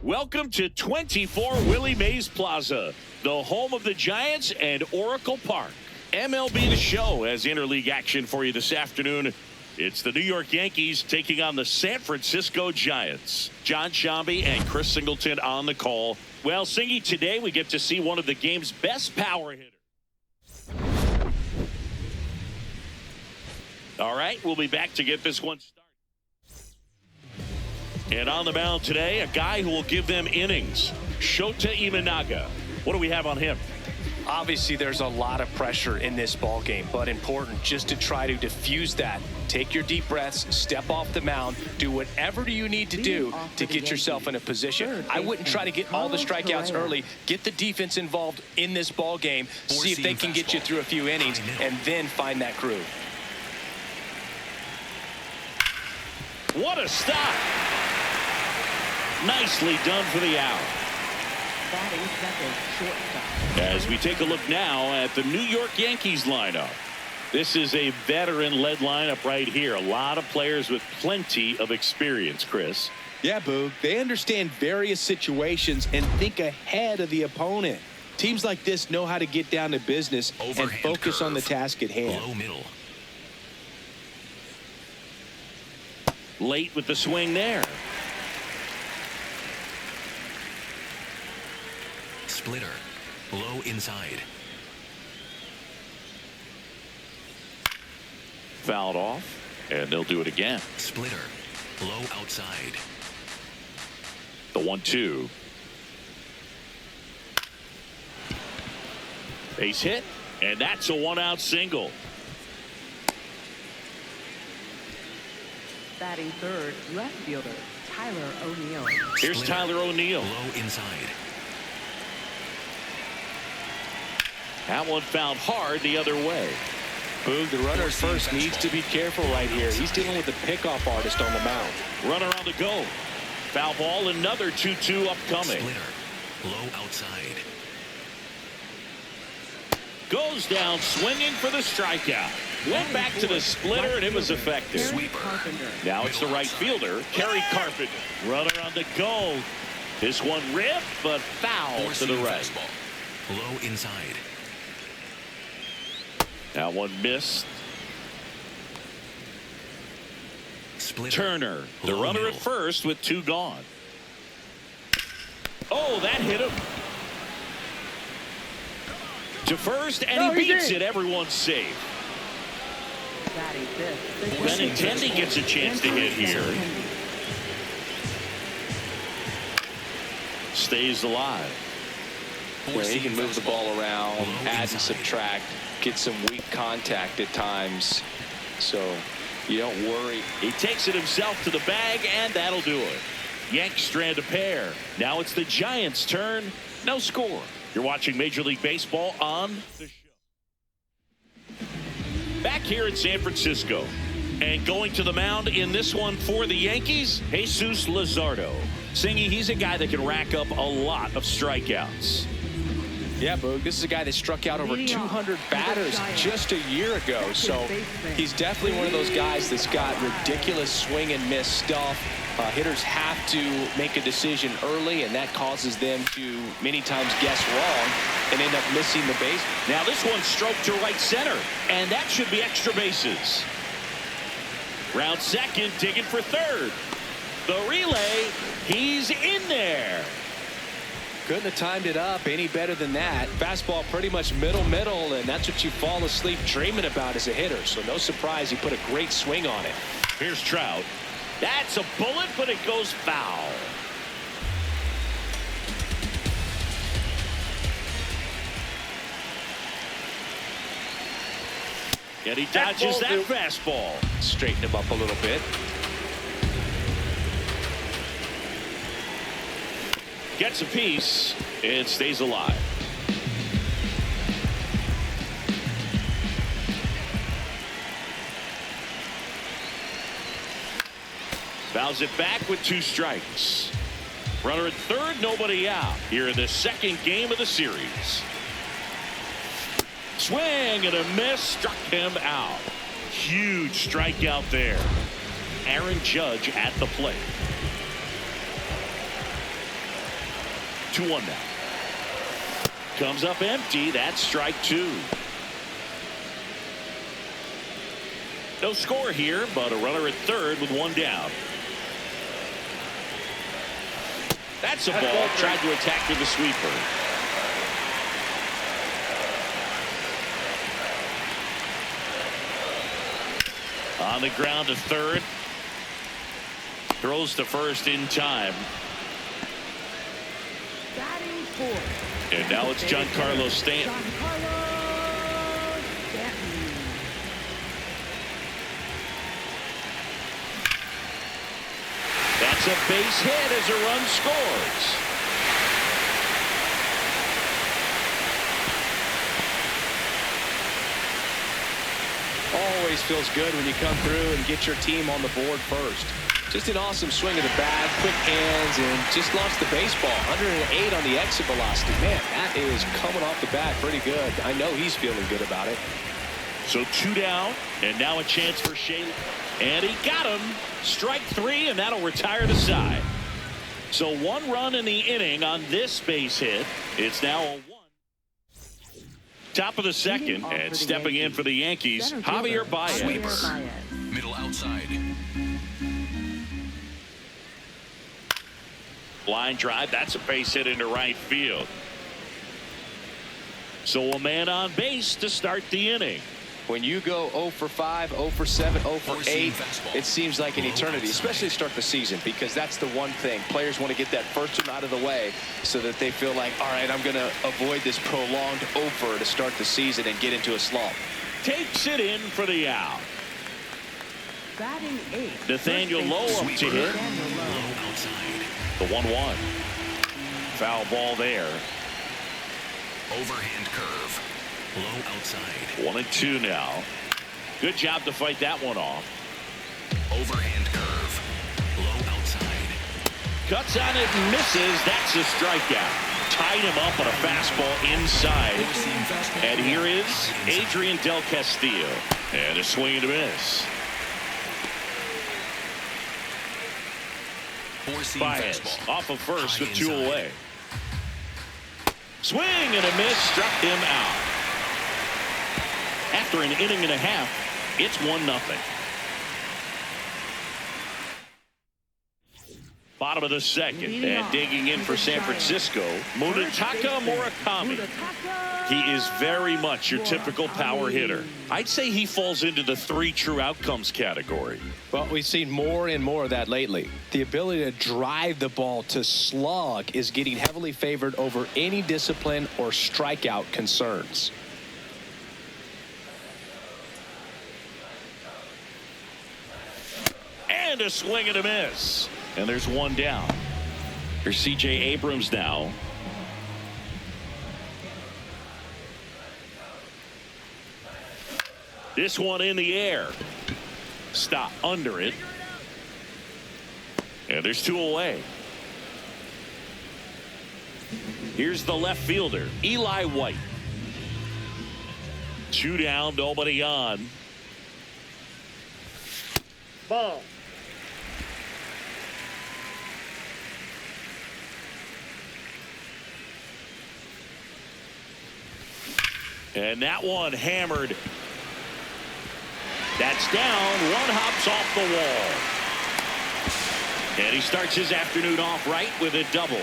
Welcome to 24 Willie Mays Plaza, the home of the Giants and Oracle Park. MLB the Show has interleague action for you this afternoon. It's the New York Yankees taking on the San Francisco Giants. John Shambi and Chris Singleton on the call. Well, Singy, today we get to see one of the game's best power hitters. All right, we'll be back to get this one started. And on the mound today, a guy who will give them innings, Shota Imanaga. What do we have on him? Obviously, there's a lot of pressure in this ball game, but important just to try to diffuse that. Take your deep breaths, step off the mound, do whatever you need to do to get yourself in a position. I wouldn't try to get all the strikeouts early. Get the defense involved in this ball game, see if they can get you through a few innings, and then find that groove. What a stop! Nicely done for the out. As we take a look now at the New York Yankees lineup. This is a veteran-led lineup right here. A lot of players with plenty of experience, Chris. Yeah, Boog. They understand various situations and think ahead of the opponent. Teams like this know how to get down to business and focus on the task at hand. Low middle. Late with the swing there. Splitter. Low inside. Fouled off, and they'll do it again. Splitter. Low outside. The 1-2. Base hit, and that's a one-out single. Batting third, left fielder, Tyler O'Neill. Here's Tyler O'Neill. Low inside. That one found hard the other way. Boog, the runner at first needs to be careful right here. He's dealing with the pickoff artist on the mound. Runner on the go. Foul ball, another 2-2 upcoming. Splitter. Low outside. Goes down swinging for the strikeout. Went back to the splitter, and it was effective. Sweeper. Now it's the right fielder, Kerry Carpenter. Runner on the go. This one ripped, but foul to the right. Fastball. Low inside. That one missed. Splitter. Turner, the Low runner middle. at first with two gone. Oh, that hit him. To first, and he beats it. Everyone's safe. Batting fifth, Benintendi gets a chance to hit here. Stays alive. Yeah, he can move the ball around, add and subtract, get some weak contact at times. So you don't worry. He takes it himself to the bag, and that'll do it. Yanks strand a pair. Now it's the Giants' turn. No score. You're watching Major League Baseball on the show. Back here in San Francisco. And going to the mound in this one for the Yankees, Jesus Luzardo. Singy, he's a guy that can rack up a lot of strikeouts. Yeah, Boog, this is a guy that struck out over 200 batters just a year ago. So he's definitely one of those guys that's got ridiculous swing and miss stuff. Hitters have to make a decision early, and that causes them to many times guess wrong and end up missing the base. Now this one's stroked to right center, and that should be extra bases. Round second, digging for third. The relay, he's in there. Couldn't have timed it up any better than that. Fastball pretty much middle, and that's what you fall asleep dreaming about as a hitter. So no surprise he put a great swing on it. Here's Trout. That's a bullet, but it goes foul. And he dodges that fastball. Straighten him up a little bit. Gets a piece and stays alive. Fouls it back with 2 strikes. Runner at third, nobody out here in the second game of the series. Swing and a miss, struck him out. Huge strikeout there. Aaron Judge at the plate. 2-1 now. Comes up empty. That's strike 2. No score here, but a runner at third with 1 down. That's a ball. Tried to attack with the sweeper. On the ground to third. Throws to first in time. Batting fourth. And now it's Giancarlo Stanton. That's a base hit as a run scores. Always feels good when you come through and get your team on the board first. Just an awesome swing of the bat, quick hands, and just launched the baseball. 108 on the exit velocity. Man, that is coming off the bat pretty good. I know he's feeling good about it. So 2 down, and now a chance for Shea. And he got him. Strike 3, and that'll retire the side. So 1 run in the inning on this base hit. It's now a 1. Top of the second, and stepping in for the Yankees, Javier Baez. Sweeper. Middle outside. Line drive. That's a base hit into right field. So a man on base to start the inning. When you go 0 for 5, 0 for 7, 0 for 8, it seems like an eternity, especially to start the season, because that's the one thing. Players want to get that first one out of the way so that they feel like, all right, I'm going to avoid this prolonged 0 for to start the season and get into a slump. Takes it in for the out. Batting 8th. Nathaniel Lowe up to hit. Low outside. The 1-1. Foul ball there. Overhand curve. Low outside. 1-2 now. Good job to fight that one off. Overhand curve. Low outside. Cuts on it and misses. That's a strikeout. Tied him up on a fastball inside. And here is Adrian Del Castillo. And a swing and a miss. Baez off of first with 2 away. Swing and a miss. Struck him out. After an inning and a half, it's 1-0. Bottom of the second, and digging in for San Francisco, Munetaka Murakami. He is very much your typical power hitter. I'd say he falls into the 3 true outcomes category. Well, we've seen more and more of that lately. The ability to drive the ball to slug is getting heavily favored over any discipline or strikeout concerns. And a swing and a miss. And there's 1 down. Here's C.J. Abrams now. This one in the air. Stop under it. And there's 2 away. Here's the left fielder, Eli White. 2 down, nobody on. Ball. And that one hammered. That's down. 1 hops off the wall. And he starts his afternoon off right with a double.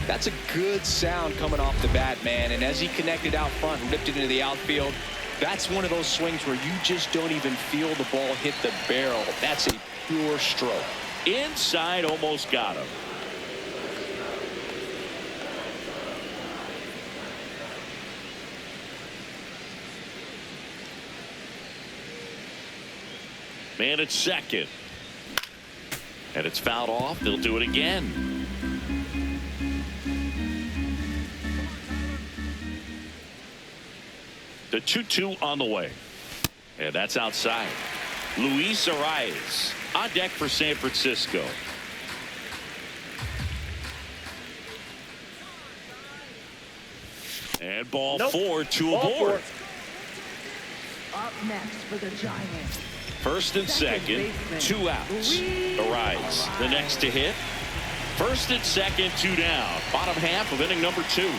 That's a good sound coming off the bat, man. And as he connected out front and ripped it into the outfield, that's one of those swings where you just don't even feel the ball hit the barrel. That's a pure stroke. Inside, almost got him. Man at second. And it's fouled off. They'll do it again. The 2-2 on the way. And that's outside. Luis Arias on deck for San Francisco. And ball 4, 2 aboard. Up next for the Giants. First and second, 2 outs. Arias, the next to hit. First and second, 2 down. Bottom half of inning number 2.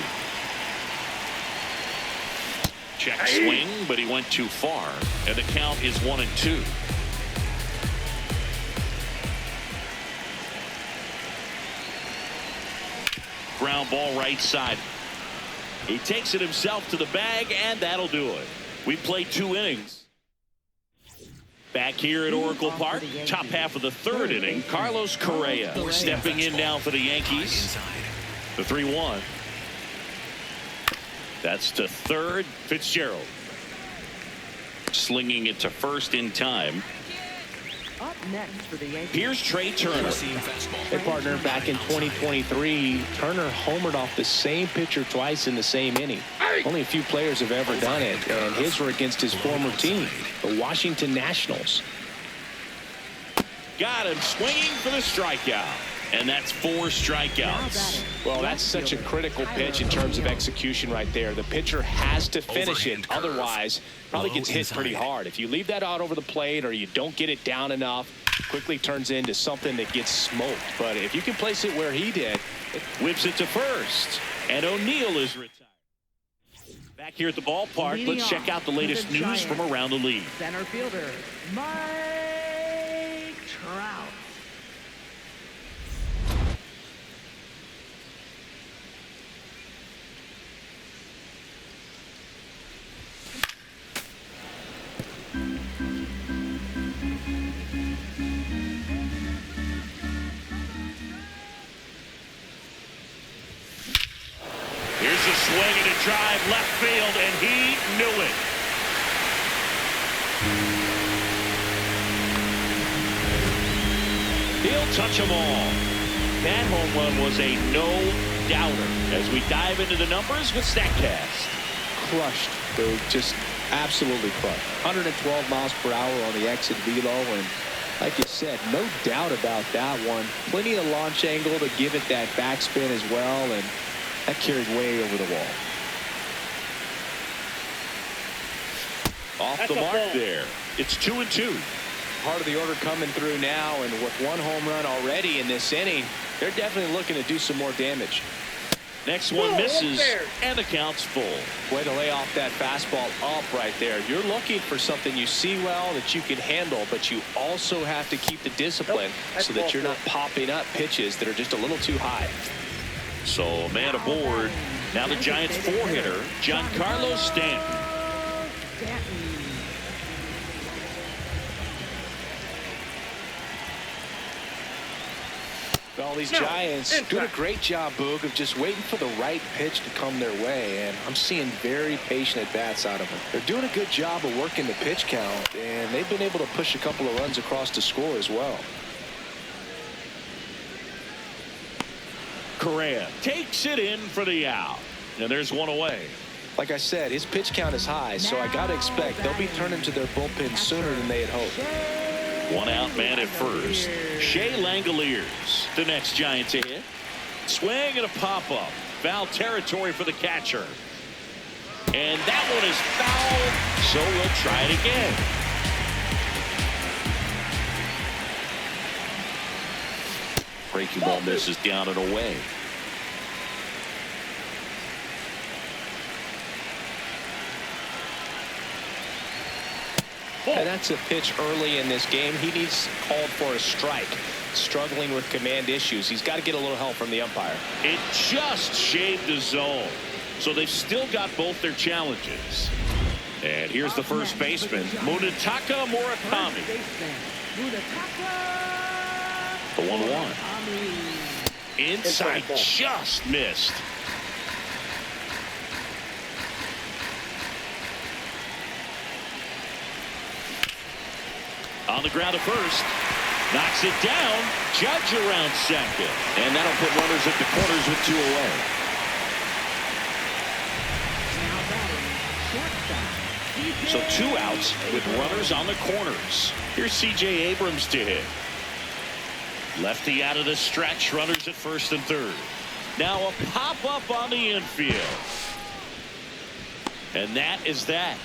Check swing, but he went too far. And the count is 1-2. Ground ball right side. He takes it himself to the bag, and that'll do it. We played 2 innings. Back here at Oracle Park, top half of the 3rd inning, Carlos Correa stepping in now for the Yankees. The 3-1. That's to third. Fitzgerald slinging it to first in time. Up next for the Yankees. Here's Trey Turner. Hey, partner, back in 2023, Turner homered off the same pitcher twice in the same inning. Only a few players have ever done it, and his were against his former team, the Washington Nationals. Got him swinging for the strikeout. And that's 4 strikeouts. Well, that's such a critical pitch in terms of execution right there. The pitcher has to finish it. Otherwise, probably gets hit pretty hard. If you leave that out over the plate or you don't get it down enough, it quickly turns into something that gets smoked. But if you can place it where he did, it whips it to first. And O'Neill is retired. Back here at the ballpark, let's check out the latest news from around the league. Center fielder, Mike Trout. Here's a swing and a drive left field, and he knew it. He'll touch them all. That home run was a no-doubter as we dive into the numbers with StatCast. Crushed, dude. Just absolutely crushed. 112 miles per hour on the exit velo, and like you said, no doubt about that one. Plenty of launch angle to give it that backspin as well, and that carried way over the wall. Off the mark there. It's 2-2. Part of the order coming through now, and with 1 home run already in this inning, they're definitely looking to do some more damage. Next one misses, and the count's full. Way to lay off that fastball up right there. You're looking for something you see well that you can handle, but you also have to keep the discipline so that you're not popping up pitches that are just a little too high. So a man aboard. Now the Giants 4-hitter, Giancarlo Stanton. Well, these Giants doing a great job, Boog, of just waiting for the right pitch to come their way, and I'm seeing very patient at-bats out of them. They're doing a good job of working the pitch count, and they've been able to push a couple of runs across the score as well. Correa takes it in for the out, and there's one away. Like I said, his pitch count is high, so I got to expect they'll be turning to their bullpen sooner than they had hoped. 1 out man at first. Shea Langoliers, the next Giant to hit. Swing and a pop-up. Foul territory for the catcher. And that one is foul, so we'll try it again. Breaking ball misses down and away. And that's a pitch early in this game. He needs called for a strike. Struggling with command issues. He's got to get a little help from the umpire. It just shaved the zone. So they've still got both their challenges. And here's the first baseman, Munetaka Murakami. The 1-1. Inside, just missed. On the ground at first. Knocks it down. Judge around second. And that'll put runners at the corners with 2 away. So 2 outs with runners on the corners. Here's C.J. Abrams to hit. Lefty out of the stretch. Runners at first and third. Now a pop-up on the infield. And that is that.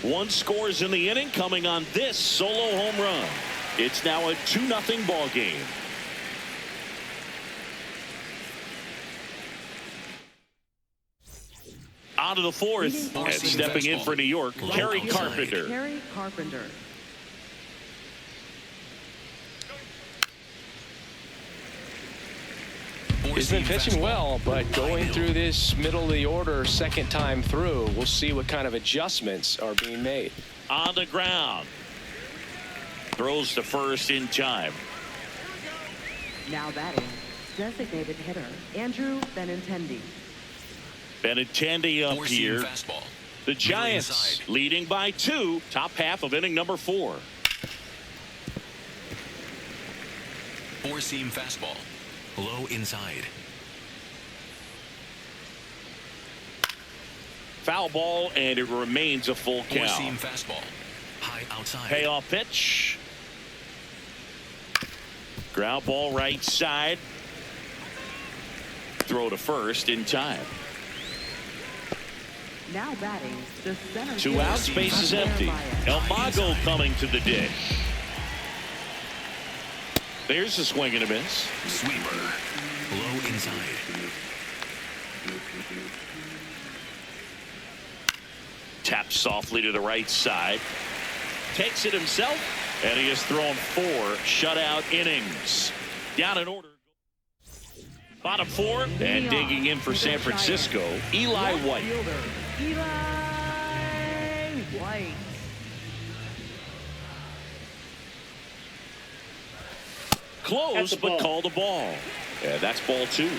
1 scores in the inning coming on this solo home run. It's now a 2-0 ball game. On to the fourth, and stepping in for New York, Kerry Carpenter. Kerry Carpenter. He's been pitching well, but going through this middle of the order second time through, we'll see what kind of adjustments are being made. On the ground. Throws to first in time. Now batting, designated hitter, Andrew Benintendi. Benintendi up here. Fastball. The Giants leading by 2, top half of inning number 4. Four-seam fastball. Low inside. Foul ball, and it remains a full count. Four-seam fastball. High outside. Payoff pitch. Ground ball right side. Throw to first in time. Now batting, the center. 2 out, space is empty. El Mago coming to the dish. There's a swing and a miss. Sweeper. Low inside. Taps softly to the right side. Takes it himself, and he has thrown 4 shutout innings. Down in order. Bottom 4, and digging in for San Francisco, Eli White. Eli White. Close, but called a ball. Yeah, that's ball 2.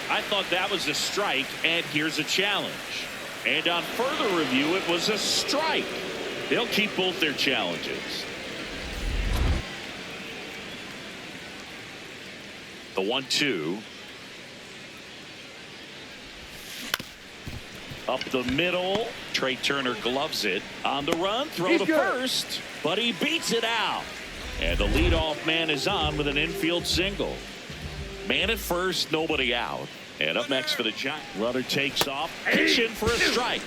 I thought that was a strike, and here's a challenge. And on further review, it was a strike. They'll keep both their challenges. The 1-2. Up the middle. Trey Turner gloves it. On the run, throw to first, but he beats it out. And the leadoff man is on with an infield single. Man at first, nobody out. And up next for the Giants. Runner takes off, pitching for a strike.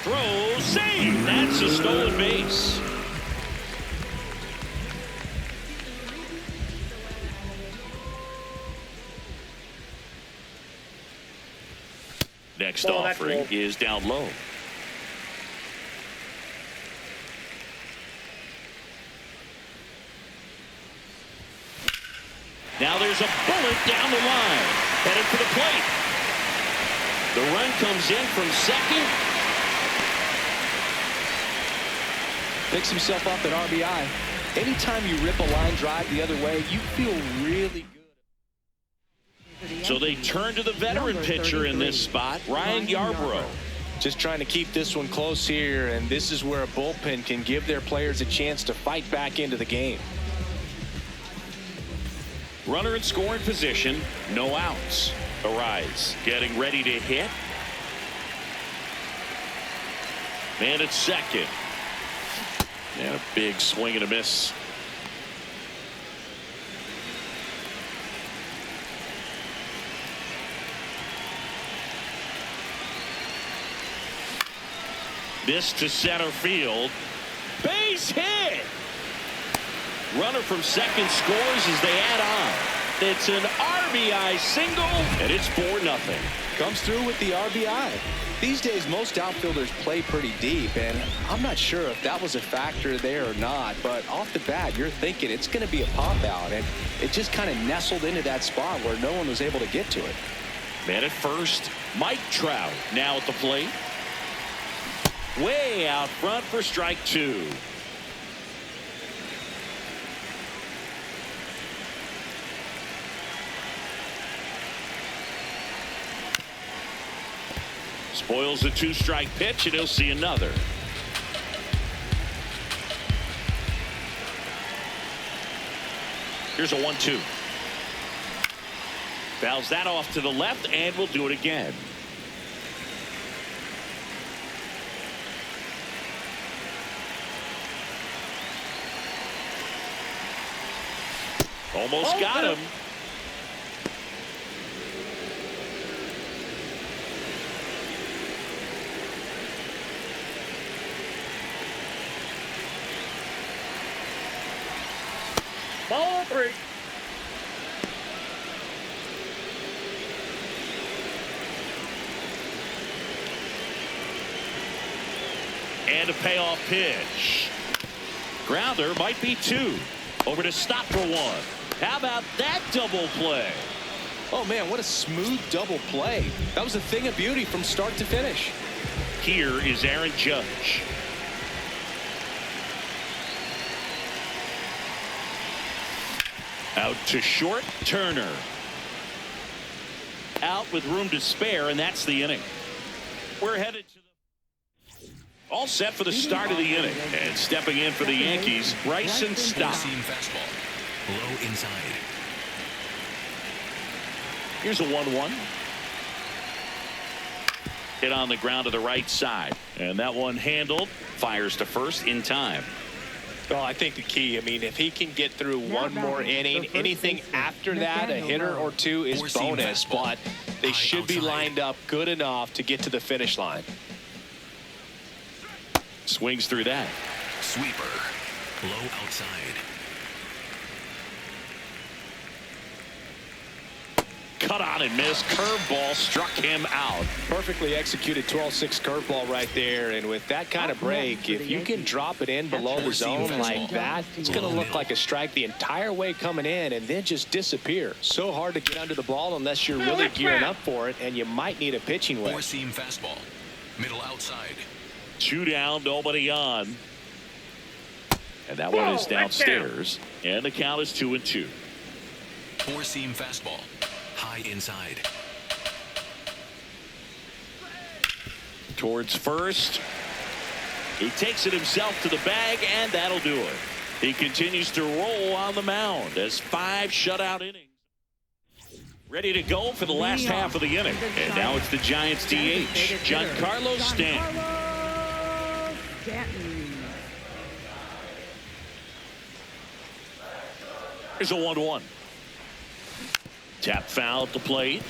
Throws, save. That's a stolen base. Next offering is down low. Now there's a bullet down the line, headed for the plate. The run comes in from second. Picks himself up at RBI. Anytime you rip a line drive the other way, you feel really good. So they turn to the veteran pitcher in this spot, Ryan Yarbrough. Just trying to keep this one close here, and this is where a bullpen can give their players a chance to fight back into the game. Runner in scoring position, no outs. Arise, getting ready to hit. Man at second. And a big swing and a miss. This to center field. Base hit. Runner from second scores as they add on. It's an RBI single, and it's 4-0. Comes through with the RBI. These days, most outfielders play pretty deep, and I'm not sure if that was a factor there or not, but off the bat, you're thinking it's going to be a pop-out, and it just kind of nestled into that spot where no one was able to get to it. Man at first, Mike Trout now at the plate. Way out front for strike 2. Spoils the 2-strike pitch, and he'll see another. Here's a 1-2. Fouls that off to the left, and we'll do it again. Almost got him. Ball 3. And a payoff pitch. Grounder might be 2. Over to stop for 1. How about that double play? Oh, man, what a smooth double play. That was a thing of beauty from start to finish. Here is Aaron Judge. Out to short, Turner. Out with room to spare, and that's the inning. We're headed to the... All set for the start of the inning. And stepping in for the Yankees, Bryson Stott. Seam fastball. Low inside. Here's a 1-1. Hit on the ground to the right side. And that one handled. Fires to first in time. Well, I think the key, I mean, if he can get through one more inning, anything after that, a hitter or two is bonus, but they should be lined up good enough to get to the finish line. Swings through that. Sweeper. Low outside. Cut on and missed. Curveball struck him out. Perfectly executed 12-6 curveball right there, and with that kind of break, if you can drop it in below the zone like that, it's going to look like a strike the entire way coming in and then just disappear. So hard to get under the ball unless you're really gearing up for it, and you might need a pitching wedge. Four-seam fastball. Middle outside. 2 down, nobody on. And that one is downstairs. And the count is 2-2. Four-seam fastball. High inside. Towards first. He takes it himself to the bag, and that'll do it. He continues to roll on the mound as 5 shutout innings. Ready to go for the last half of the inning. And now it's the Giants DH, Giancarlo Stanton. Here's a 1-1. Tap foul at the plate.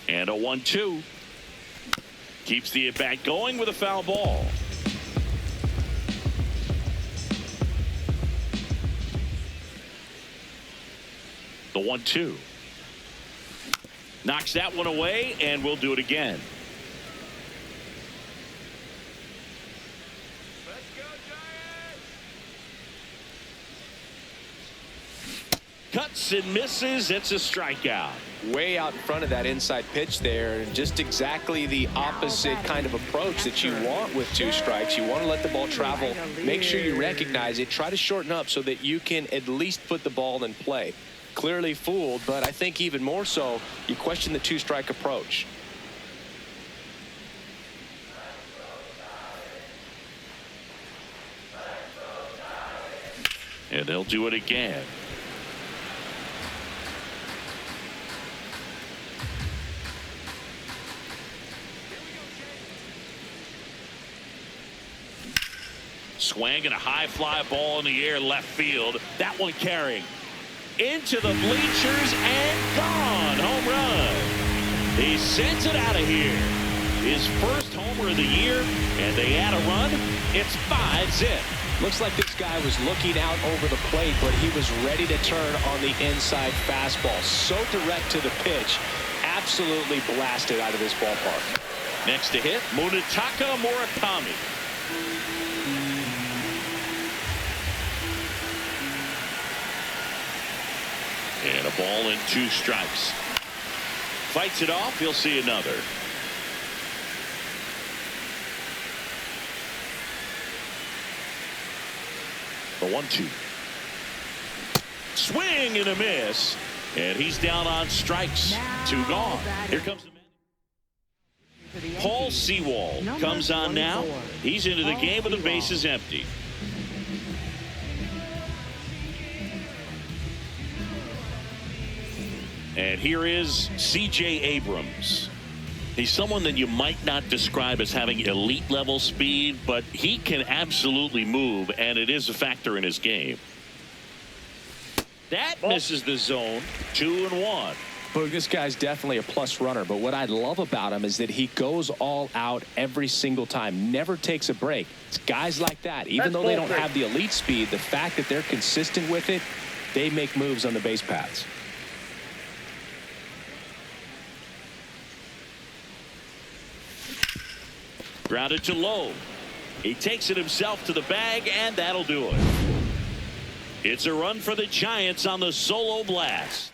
And a 1-2. Keeps the at-bat going with a foul ball. The 1-2. Knocks that one away, and we'll do it again. Cuts and misses. It's a strikeout. Way out in front of that inside pitch there, and just exactly the opposite kind of approach that you want with 2 strikes. You want to let the ball travel, make sure you recognize it, try to shorten up so that you can at least put the ball in play. Clearly fooled, but I think even more so, you question the 2-strike approach. And they'll do it again. Swing and a high fly ball in the air left field. That one carrying into the bleachers and gone. Home run. He sends it out of here. His first homer of the year, and they add a run. It's 5-zip. Looks like this guy was looking out over the plate, but he was ready to turn on the inside fastball. So direct to the pitch. Absolutely blasted out of this ballpark. Next to hit, Munetaka Murakami. And a ball and 2 strikes. Fights it off. He'll see another. The 1-2. Swing and a miss. And he's down on strikes. 2 gone. Here comes the man. Paul Sewald comes on now. He's into the game with the bases empty. And here is C.J. Abrams. He's someone that you might not describe as having elite level speed, but he can absolutely move, and it is a factor in his game. That misses the zone. 2-1. Boog, this guy's definitely a plus runner, but what I love about him is that he goes all out every single time, never takes a break. It's guys like that, even though they don't have the elite speed, the fact that they're consistent with it, they make moves on the base paths. Grounded to low. He takes it himself to the bag, and that'll do it. It's a run for the Giants on the solo blast.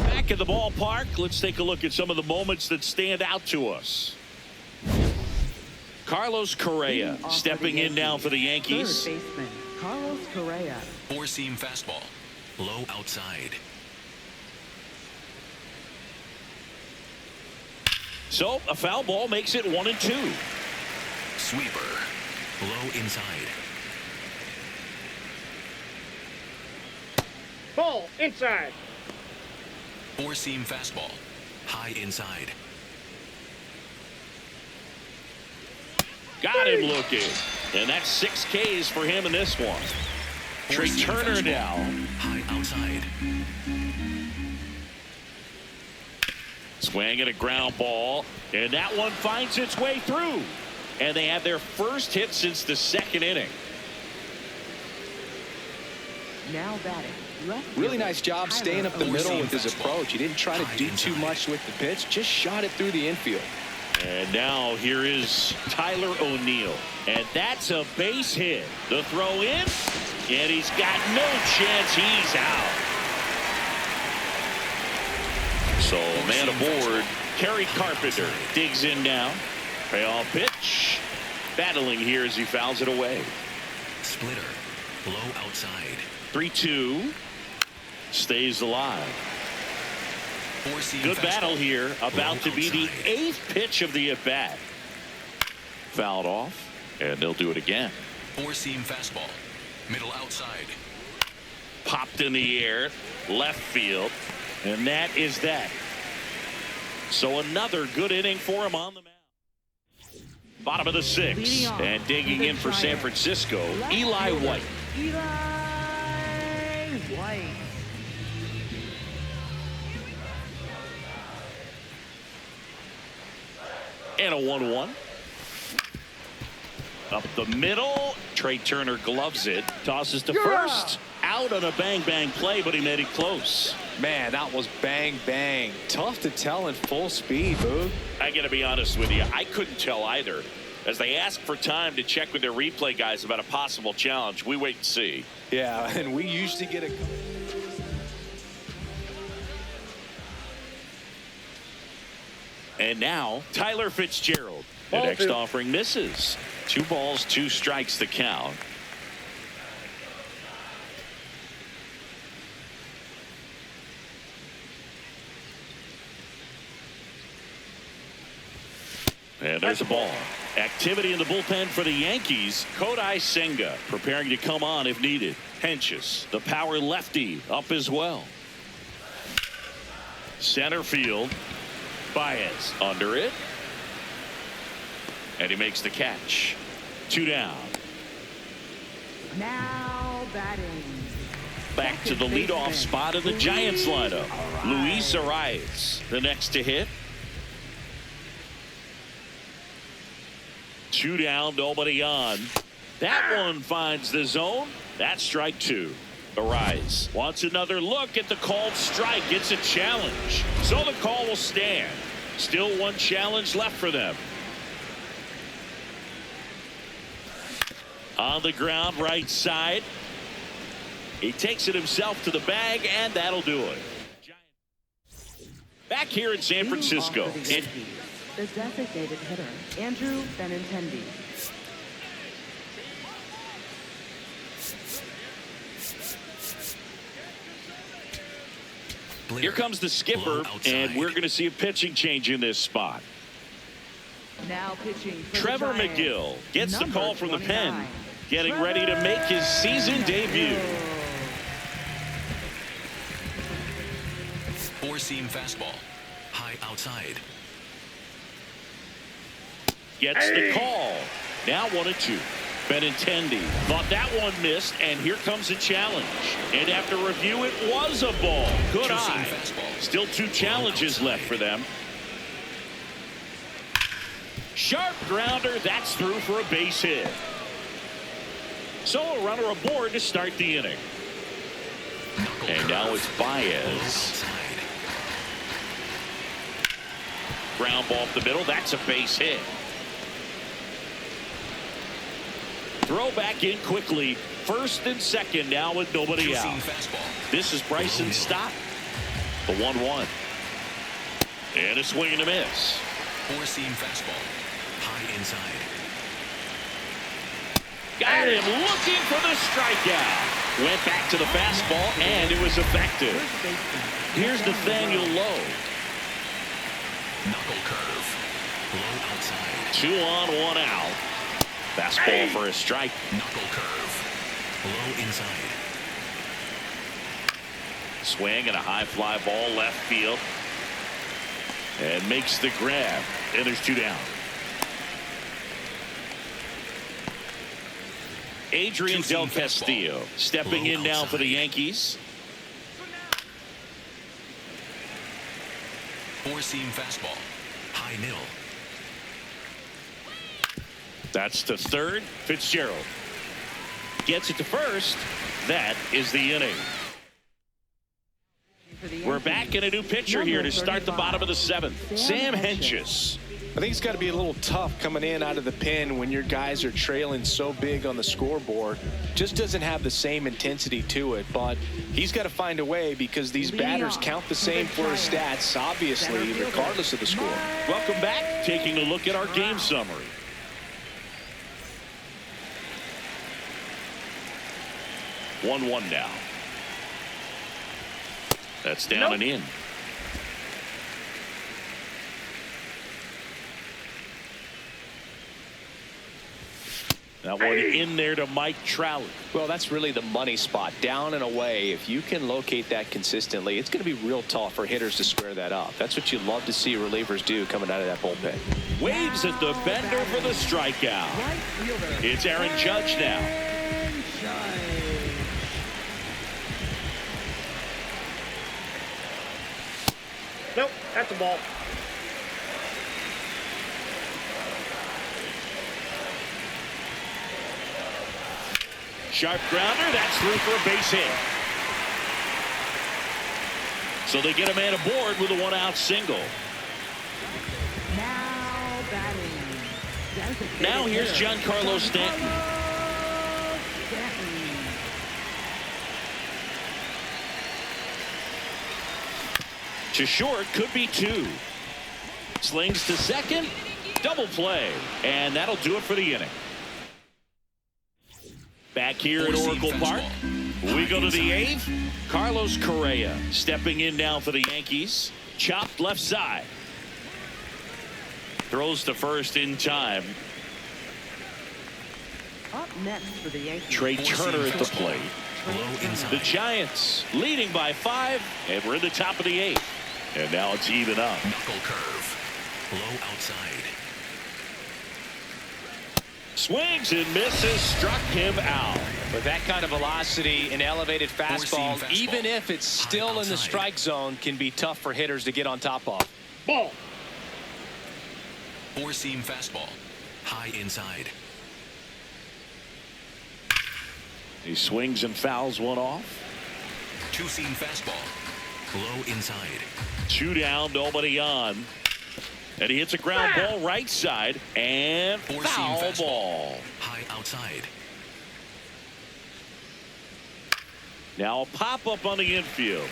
Back at the ballpark, let's take a look at some of the moments that stand out to us. Carlos Correa stepping in now for the Yankees. Third baseman, Carlos Correa. Four-seam fastball. Low outside. So a foul ball makes it 1-2. Sweeper. Low inside. Ball inside. Four-seam fastball. High inside. Got him looking. And that's 6 Ks for him in this one. Trey Four-seam Turner fastball. now. High outside. Swing at a ground ball. And that one finds its way through. And they have their first hit since the 2nd inning. Now batting. Left Really fielder, nice job Tyler staying up the O'Neill. middle with his approach. He didn't try to do too much with the pitch, just shot it through the infield. And now here is Tyler O'Neill. And that's a base hit. The throw in. And he's got no chance. He's out. So man aboard. Kerry Carpenter digs in now. Payoff pitch. Battling here as he fouls it away. Splitter. Low outside. 3-2. Stays alive. Four-seam Good fastball. battle here. About Low to be the outside. 8th pitch of the at-bat. Fouled off. And they'll do it again. Four-seam fastball. Middle outside. Popped in the air. Left field. And that is that. So another good inning for him on the mound. Bottom of the 6th. Leading off And digging the in for San Giants. Francisco, Left Eli fielder, White. Eli White. And a 1-1. Up the middle. Trey Turner gloves it. Tosses to first. Out on a bang-bang play, but he made it close. Man, that was bang, bang. Tough to tell in full speed, Boog. I got to be honest with you. I couldn't tell either. As they ask for time to check with their replay guys about a possible challenge, we wait and see. Yeah, and we usually get a... And now, Tyler Fitzgerald. The next offering misses. 2 balls, 2 strikes the count. And there's a ball. Activity in the bullpen for the Yankees. Kodai Senga preparing to come on if needed. Henches, the power lefty, up as well. Center field. Baez under it. And he makes the catch. 2 down. Now batting. Back to the leadoff spot of the Giants lineup. Luis Arias, the next to hit. 2 down, nobody on. That one finds the zone. That's strike 2. Arias wants another look at the called strike. It's a challenge. So the call will stand. Still 1 challenge left for them. On the ground, right side. He takes it himself to the bag, and that'll do it. Back here in San Francisco. Leading off for the Yankees, the designated hitter, Andrew Benintendi. Here comes the skipper, and we're going to see a pitching change in this spot. Now pitching for Trevor the Giants, McGill gets the number call from the 29, pen, getting ready to make his season debut. Four-seam fastball. High outside. Gets the call. Now 1-2. Benintendi thought that one missed, and here comes a challenge. And after review, it was a ball. Good eye. Still 2 challenges left for them. Sharp grounder. That's through for a base hit. So a runner aboard to start the inning. And now it's Baez. Ground ball up the middle. That's a base hit. Throw back in quickly. First and second now with nobody out. This is Bryson Stott. The 1-1. And a swing and a miss. 4-seam fastball. High inside. Got him looking for the strikeout. Went back to the fastball, and it was effective. Here's Nathaniel Lowe. Knuckle curve. Low outside. 2 on, 1 out. Fastball for a strike. Knuckle curve. Low inside. Swing and a high fly ball left field. And makes the grab. And there's 2 down. Adrian Del Castillo stepping in now for the Yankees. 4-seam fastball. High middle. That's to third. Fitzgerald gets it to first. That is the inning. We're back in a new pitcher here to start the bottom of the 7th. Sam Hentges. I think it's got to be a little tough coming in out of the pen when your guys are trailing so big on the scoreboard. Just doesn't have the same intensity to it, but he's got to find a way because these batters count the same for his stats, obviously, regardless of the score. Welcome back. Taking a look at our game summary. One now. That's down and in. That one in there to Mike Trout. Well, that's really the money spot. Down and away. If you can locate that consistently, it's going to be real tough for hitters to square that up. That's what you love to see relievers do coming out of that bullpen. Waves at the bender for the strikeout. It's Aaron Judge now. Nope, that's a ball. Sharp grounder. That's through for a base hit. So they get a man aboard with a 1-out single. Now batting. Now here's Giancarlo Stanton. To short, could be 2. Slings to second. Double play. And that'll do it for the inning. Back here at Oracle Park, we go to the 8th. Carlos Correa stepping in now for the Yankees. Chopped left side. Throws to first in time. Up next for the Yankees. Trey Turner at the plate. Low inside. The Giants leading by 5, and we're in the top of the 8th. And now it's even up. Knuckle curve. Low outside. Swings and misses, struck him out. With that kind of velocity, an elevated fastball, fastball. even if it's still in the outside. strike zone, can be tough for hitters to get on top of. Ball. 4-seam fastball. High inside. He swings and fouls one off. 2-seam fastball. Low inside. 2 down, nobody on. And he hits a ground ball right side and 4-seam foul fastball. ball. High outside. Now a pop up on the infield.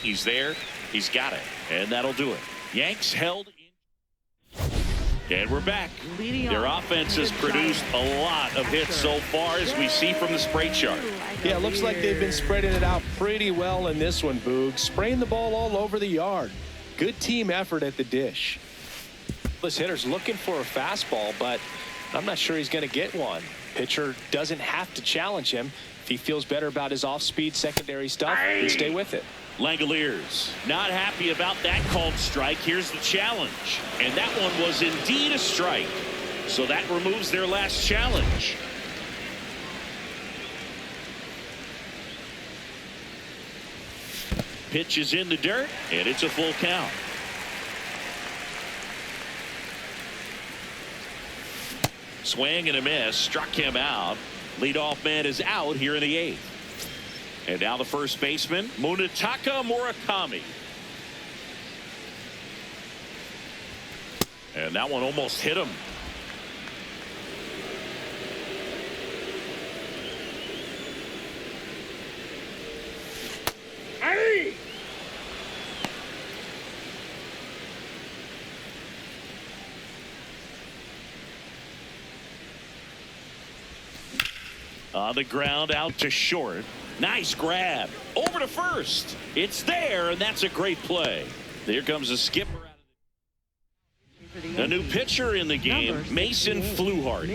He's there. He's got it. And that'll do it. Yanks held in. And we're back. Their offense has produced a lot of hits so far, as we see from the spray chart. Yeah, it looks like they've been spreading it out pretty well in this one, Boog. Spraying the ball all over the yard. Good team effort at the dish. This hitter's looking for a fastball, but I'm not sure he's going to get one. Pitcher doesn't have to challenge him. If he feels better about his off-speed secondary stuff, he'd stay with it. Langoliers not happy about that called strike. Here's the challenge. And that one was indeed a strike. So that removes their last challenge. Pitch is in the dirt, and it's a full count. Swing and a miss, struck him out. Leadoff man is out here in the 8th. And now the first baseman, Munetaka Murakami. And that one almost hit him. Hey! On the ground, out to short. Nice grab. Over to first. It's there, and that's a great play. Here comes the skipper. A new pitcher in the game, Mason Fluhart.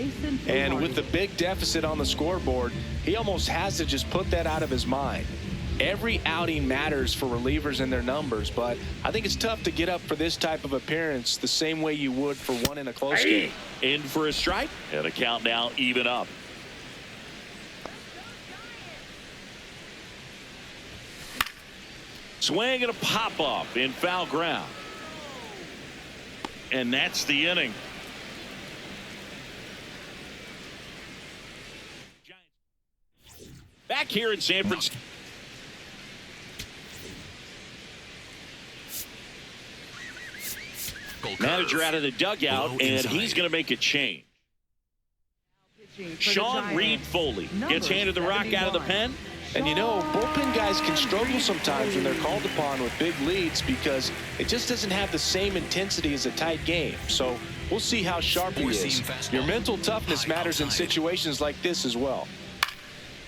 And with the big deficit on the scoreboard, he almost has to just put that out of his mind. Every outing matters for relievers and their numbers, but I think it's tough to get up for this type of appearance the same way you would for one in a close game. In for a strike, and the count now even up. Swing and a pop-up in foul ground. And that's the inning. Back here in San Francisco. Manager out of the dugout, and he's going to make a change. Sean Reed Foley gets handed the rock out of the pen. And you know, bullpen guys can struggle sometimes when they're called upon with big leads because it just doesn't have the same intensity as a tight game. So we'll see how sharp he is. Your mental toughness matters in situations like this as well.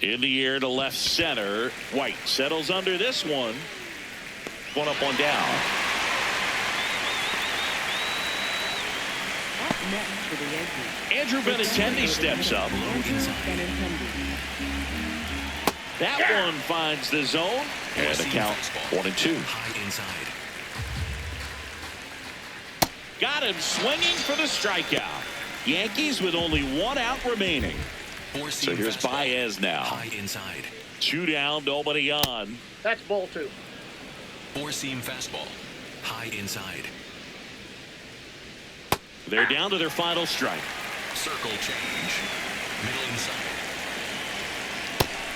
In the air to left center. White settles under this one. One up, one down. Up next for the Yankees. Andrew Benintendi steps up. That one finds the zone. And the count 1-2. High inside. Got him swinging for the strikeout. Yankees with only one out remaining. So here's Baez now. High inside. 2 down, nobody on. That's ball 2. Four-seam fastball. High inside. They're down to their final strike. Circle change. Middle inside.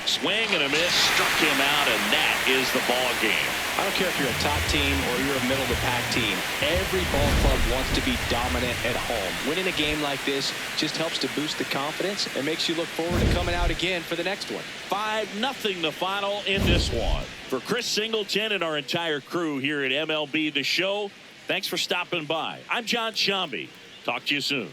Swing and a miss, struck him out, and that is the ball game. I don't care if you're a top team or you're a middle-of-the-pack team. Every ball club wants to be dominant at home. Winning a game like this just helps to boost the confidence and makes you look forward to coming out again for the next one. 5-0 the final in this one. For Chris Singleton and our entire crew here at MLB The Show, thanks for stopping by. I'm John Shambi. Talk to you soon.